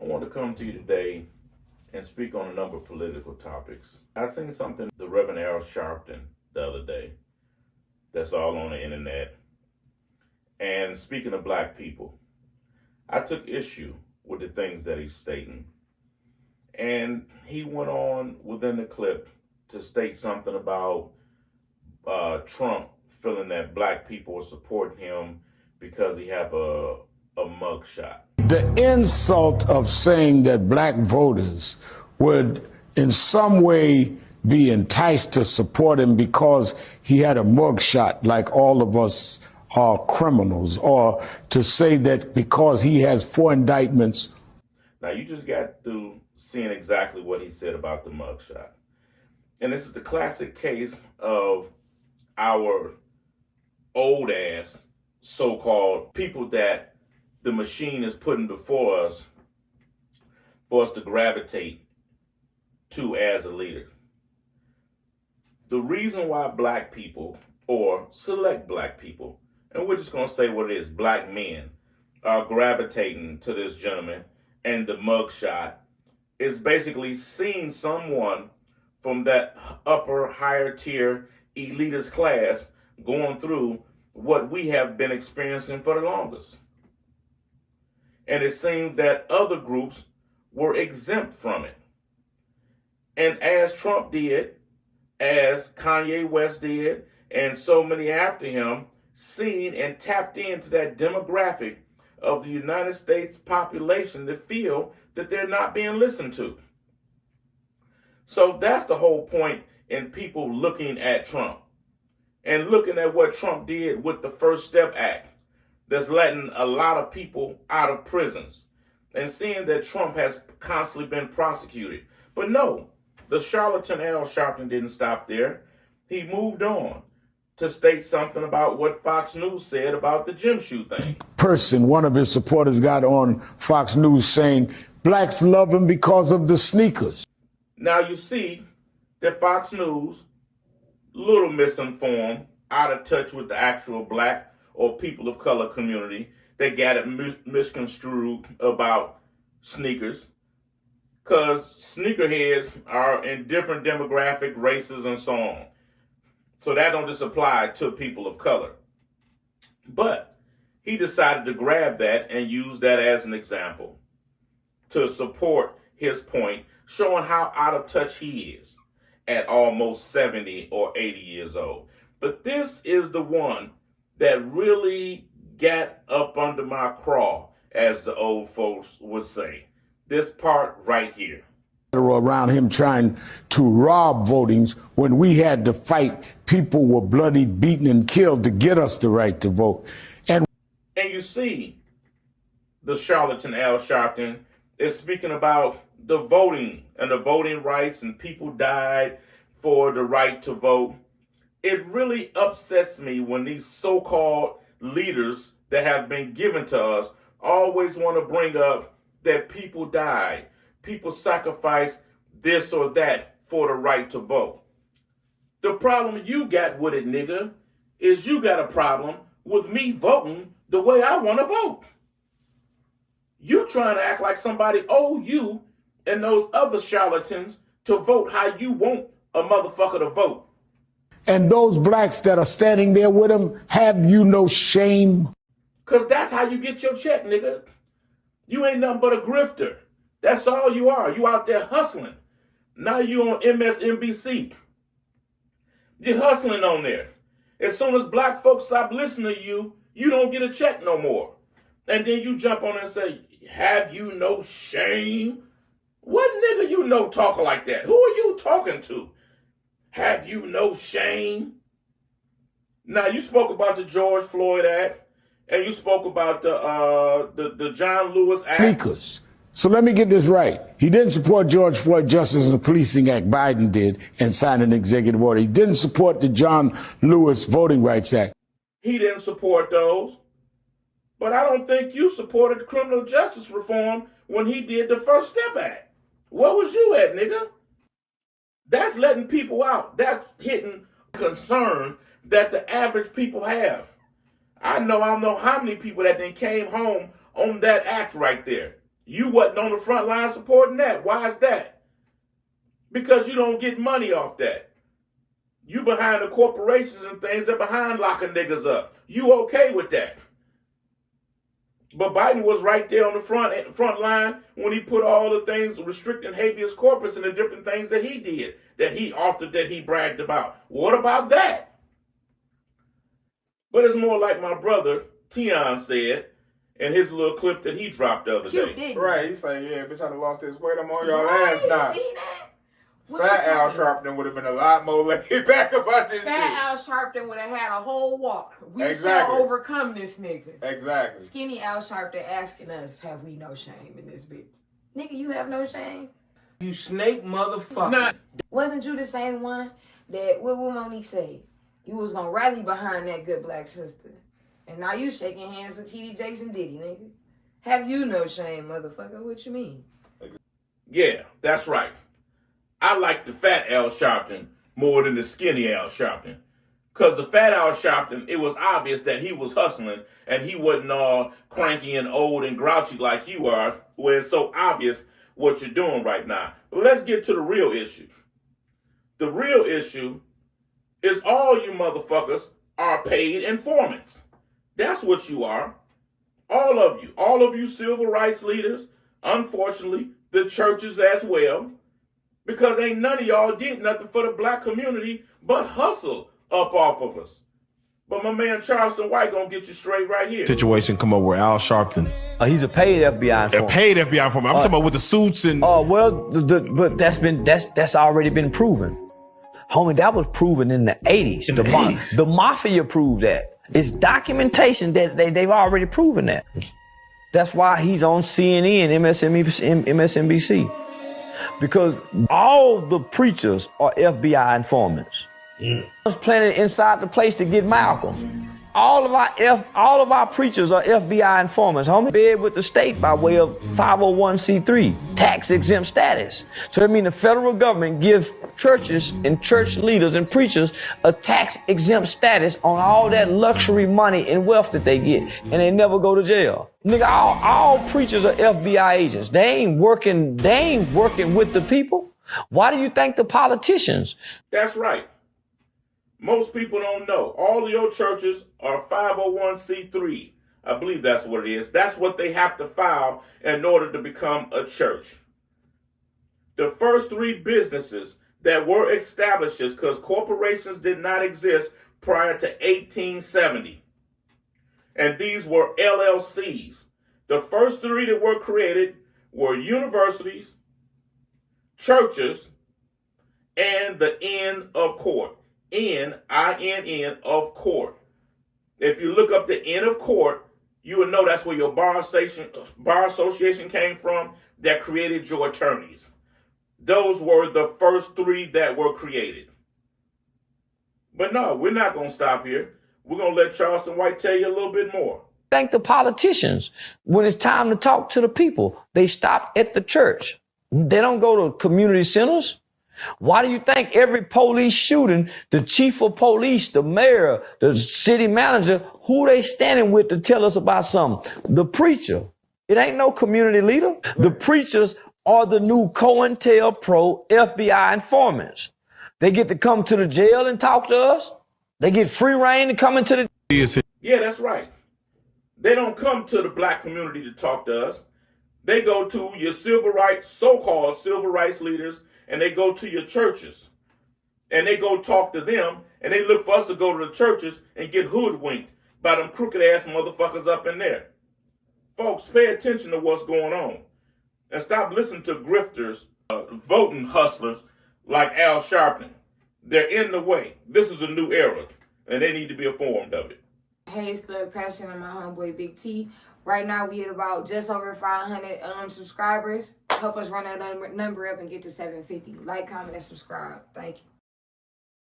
want to come to you today and speak on a number of political topics. I seen something the Reverend Al Sharpton the other day that's all on the internet. And speaking of black people, I took issue with the things that he's stating. And he went on within the clip to state something about Trump feeling that black people are supporting him because he have a mug shot. The insult of saying that black voters would in some way be enticed to support him because he had a mugshot, like all of us are criminals, or to say that because he has 4 indictments. Now, you just got through seeing exactly what he said about the mugshot. And this is the classic case of our old ass so-called people that the machine is putting before us for us to gravitate to as a leader. The reason why black people, or select black people, and we're just going to say what it is, black men, are gravitating to this gentleman and the mugshot is basically seeing someone from that upper, higher tier, elitist class going through what we have been experiencing for the longest. And it seemed that other groups were exempt from it. And as Trump did, as Kanye West did, and so many after him, seen and tapped into that demographic of the United States population that feel that they're not being listened to. So that's the whole point in people looking at Trump and looking at what Trump did with the First Step Act that's letting a lot of people out of prisons and seeing that Trump has constantly been prosecuted. But no, the charlatan Al Sharpton didn't stop there. He moved on to state something about what Fox News said about the gym shoe thing. One of his supporters got on Fox News saying, blacks love him because of the sneakers. Now you see that Fox News, little misinformed, out of touch with the actual black or people of color community. They got it misconstrued about sneakers because sneakerheads are in different demographic, races, and so on. So that don't just apply to people of color. But he decided to grab that and use that as an example to support his point, showing how out of touch he is at almost 70 or 80 years old. But this is the one that really got up under my craw, as the old folks would say. This part right here. Around him trying to rob votings when we had to fight. People were bloodied, beaten, and killed to get us the right to vote. And you see, the charlatan Al Sharpton is speaking about the voting and the voting rights, and people died for the right to vote. It really upsets me when these so-called leaders that have been given to us always want to bring up that people died. People sacrifice this or that for the right to vote. The problem you got with it, nigga, is you got a problem with me voting the way I want to vote. You trying to act like somebody owe you and those other charlatans to vote how you want a motherfucker to vote. And those blacks that are standing there with him, have you no shame? Because that's how you get your check, nigga. You ain't nothing but a grifter. That's all you are. You out there hustling. Now you on MSNBC. You're hustling on there. As soon as black folks stop listening to you, you don't get a check no more. And then you jump on and say, have you no shame? What nigga you know talking like that? Who are you talking to? Have you no shame? Now, you spoke about the George Floyd Act, and you spoke about the John Lewis Act. Sneakers. So let me get this right. He didn't support George Floyd Justice and Policing Act. Biden did, and signed an executive order. He didn't support the John Lewis Voting Rights Act. He didn't support those. But I don't think you supported criminal justice reform when he did the First Step Act. Where was you at, nigga? That's letting people out. That's hitting concern that the average people have. I don't know how many people that then came home on that act right there. You wasn't on the front line supporting that. Why is that? Because you don't get money off that. You behind the corporations and things that behind locking niggas up. You okay with that? But Biden was right there on the front line when he put all the things restricting habeas corpus and the different things that he did, that he authored, that he bragged about. What about that? But it's more like my brother Tion said in his little clip that he dropped the other day. Right, he said, yeah, bitch, I done lost his weight. I'm on y'all last night. See that? Fat Al Sharpton would have been a lot more laid back about this Fat shit. Al Sharpton would have had a whole walk. We Exactly. shall overcome this nigga. Exactly. Skinny Al Sharpton asking us, have we no shame in this bitch? Nigga, you have no shame? You snake motherfucker. Nah. Wasn't you the same one that, what will Monique say? You was gonna rally behind that good black sister. And now you shaking hands with TD Jakes and Diddy, nigga. Have you no shame, motherfucker? What you mean? Yeah, that's right. I like the fat Al Sharpton more than the skinny Al Sharpton. Because the fat Al Sharpton, it was obvious that he was hustling and he wasn't all cranky and old and grouchy like you are, where it's so obvious what you're doing right now. But let's get to the real issue. The real issue is all you motherfuckers are paid informants. That's what you are. All of you civil rights leaders, unfortunately, the churches as well, because ain't none of y'all did nothing for the black community but hustle up off of us. But my man Charleston White gonna get you straight right here. Situation come up where Al Sharpton. He's a paid FBI informant. A paid FBI informant. I'm talking about with the suits and. Oh well, but that's already been proven, homie. That was proven in the 80s. The mafia proved that. It's documentation that they've already proven that. That's why he's on CNN, MSNBC. Because all the preachers are FBI informants. I was planning inside the place to get Malcolm. All of our preachers are FBI informants, homie. Bed with the state by way of 501c3, tax exempt status. So that means the federal government gives churches and church leaders and preachers a tax exempt status on all that luxury money and wealth that they get, and they never go to jail. Nigga, all preachers are FBI agents. They ain't working with the people. Why do you think the politicians? That's right. Most people don't know. All of your churches are 501c3. I believe that's what it is. That's what they have to file in order to become a church. The first three businesses that were established, because corporations did not exist prior to 1870. And these were LLCs. The first three that were created were universities, churches, and the N of court. N-I-N-N of court. If you look up the N of court, you would know that's where your bar association came from that created your attorneys. Those were the first three that were created. But no, we're not going to stop here. We're going to let Charleston White tell you a little bit more. Thank the politicians. When it's time to talk to the people, they stop at the church. They don't go to community centers. Why do you think every police shooting, the chief of police, the mayor, the city manager, who they standing with to tell us about something? The preacher. It ain't no community leader. The preachers are the new COINTELPRO FBI informants. They get to come to the jail and talk to us. They get free reign to come into the... Yeah, that's right. They don't come to the black community to talk to us. They go to your civil rights, so-called civil rights leaders, and they go to your churches, and they go talk to them, and they look for us to go to the churches and get hoodwinked by them crooked-ass motherfuckers up in there. Folks, pay attention to what's going on, and stop listening to grifters, voting hustlers like Al Sharpton. They're in the way. This is a new era, and they need to be informed of it. Hey, it's the Passion of my homeboy Big T. Right now, we at about just over 500 subscribers. Help us run that number up and get to 750. Like, comment, and subscribe. Thank you.